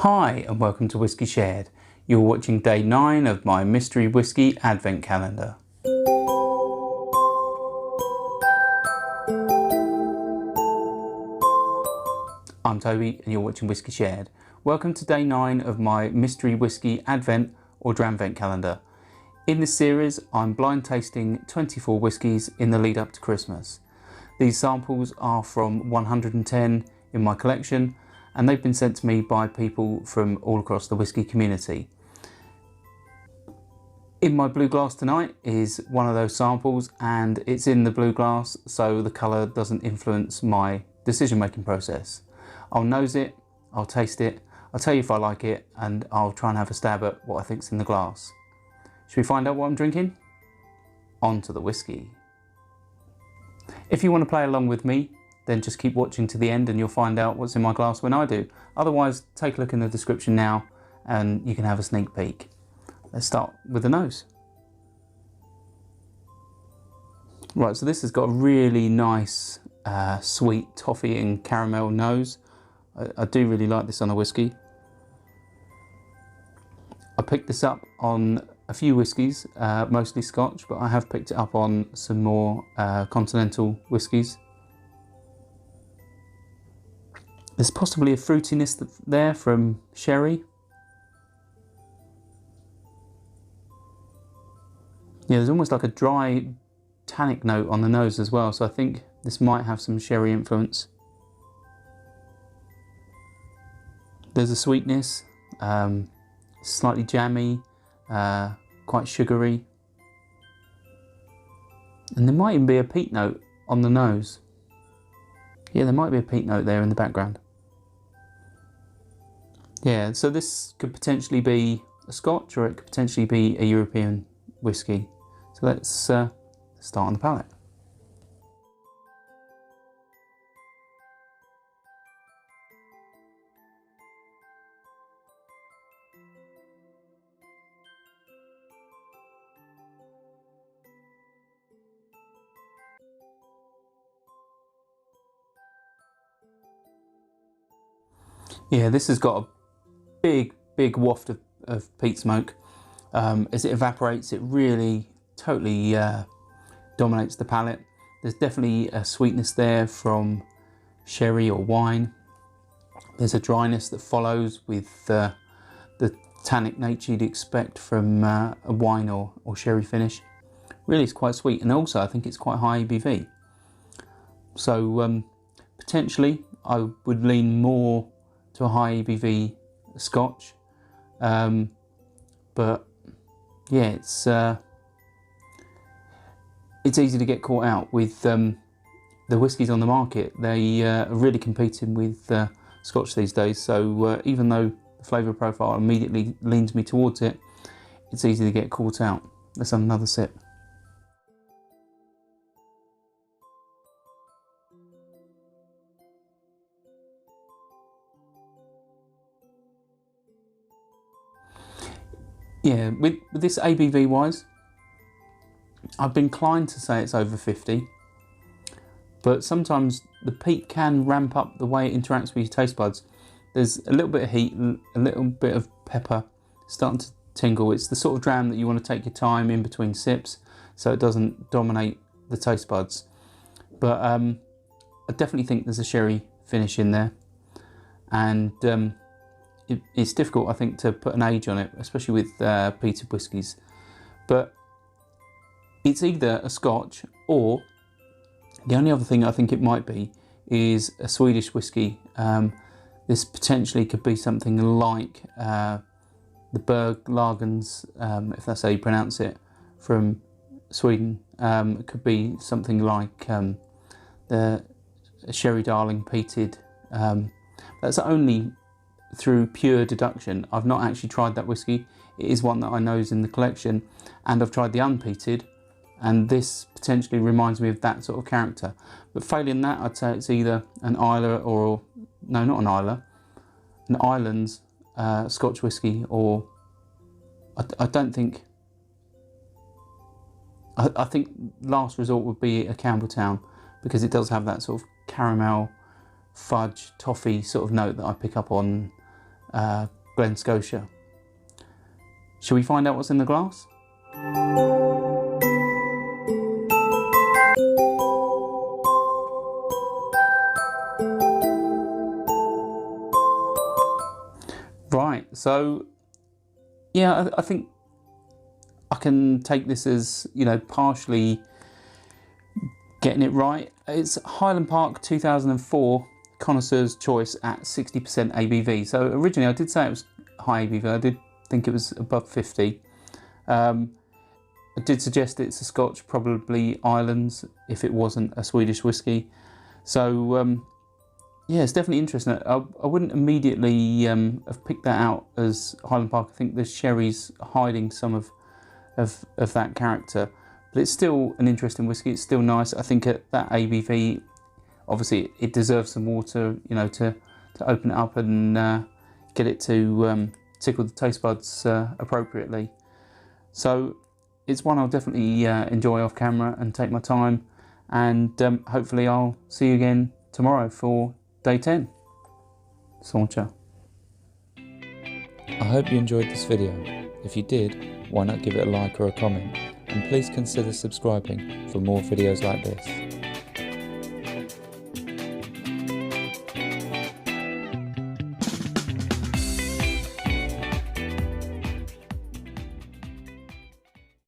Hi and welcome to Whiskey Shared. You're watching day 9 of my mystery whiskey advent calendar. I'm Toby and you're watching Whiskey Shared. Welcome to day 9 of my mystery whiskey advent or dramvent calendar. In this series I'm blind tasting 24 whiskies in the lead up to Christmas. These samples are from 110 in my collection and they've been sent to me by people from all across the whisky community. In my blue glass tonight is one of those samples, and it's in the blue glass so the colour doesn't influence my decision making process. I'll nose it, I'll taste it, I'll tell you if I like it, and I'll try and have a stab at what I think's in the glass. Should we find out what I'm drinking? On to the whiskey. If you want to play along with me, then just keep watching to the end and you'll find out what's in my glass when I do. Otherwise, take a look in the description now and you can have a sneak peek. Let's start with the nose. Right, so this has got a really nice sweet toffee and caramel nose. I do really like this on a whiskey. I picked this up on a few whiskies, mostly Scotch, but I have picked it up on some more continental whiskies. There's possibly a fruitiness there from sherry. Yeah, there's almost like a dry tannic note on the nose as well, so I think this might have some sherry influence. There's a sweetness, slightly jammy, quite sugary. And there might even be a peat note on the nose. Yeah, there might be a peat note there in the background. Yeah, so this could potentially be a Scotch or it could potentially be a European whiskey. So let's start on the palate. Yeah, this has got a big waft of peat smoke. As it evaporates, it really totally dominates the palate. There's definitely a sweetness there from sherry or wine. There's a dryness that follows with the tannic nature you'd expect from a wine or sherry finish. Really, it's quite sweet, and also I think it's quite high ABV. So potentially I would lean more to a high ABV Scotch, but yeah, it's easy to get caught out with the whiskies on the market. They are really competing with Scotch these days, so even though the flavour profile immediately leans me towards it, it's easy to get caught out. Let's have another sip. Yeah, with this ABV wise, I've been inclined to say it's over 50, but sometimes the peat can ramp up the way it interacts with your taste buds. There's a little bit of heat, a little bit of pepper starting to tingle. It's the sort of dram that you want to take your time in between sips so it doesn't dominate the taste buds. But I definitely think there's a sherry finish in there, and it's difficult, I think, to put an age on it, especially with peated whiskies. But it's either a Scotch, or the only other thing I think it might be is a Swedish whiskey. This potentially could be something like the Berglagens, if that's how you pronounce it, from Sweden. It could be something like the Sherry Darling peated. That's only through pure deduction. I've not actually tried that whiskey. It is one that I know is in the collection, and I've tried the unpeated, and this potentially reminds me of that sort of character. But failing that, I'd say it's either an Islay or, no, not an Islay, an Islands Scotch whiskey, or I don't think, I think last resort would be a Campbelltown, because it does have that sort of caramel, fudge, toffee sort of note that I pick up on Glen Scotia. Shall we find out what's in the glass? Right, so yeah, I think I can take this as, you know, partially getting it right. It's Highland Park 2004 Connoisseurs Choice at 60% ABV. So originally I did say it was high ABV, I did think it was above 50. I did suggest it's a Scotch, probably Islands, if it wasn't a Swedish whiskey. So yeah, it's definitely interesting. I wouldn't immediately have picked that out as Highland Park. I think the sherry's hiding some of that character, but it's still an interesting whiskey. It's still nice. I think at that ABV, obviously it deserves some water, you know, to open it up and get it to tickle the taste buds appropriately. So it's one I'll definitely enjoy off camera and take my time, and hopefully I'll see you again tomorrow for day 10. Sauncha. I hope you enjoyed this video. If you did, why not give it a like or a comment, and please consider subscribing for more videos like this.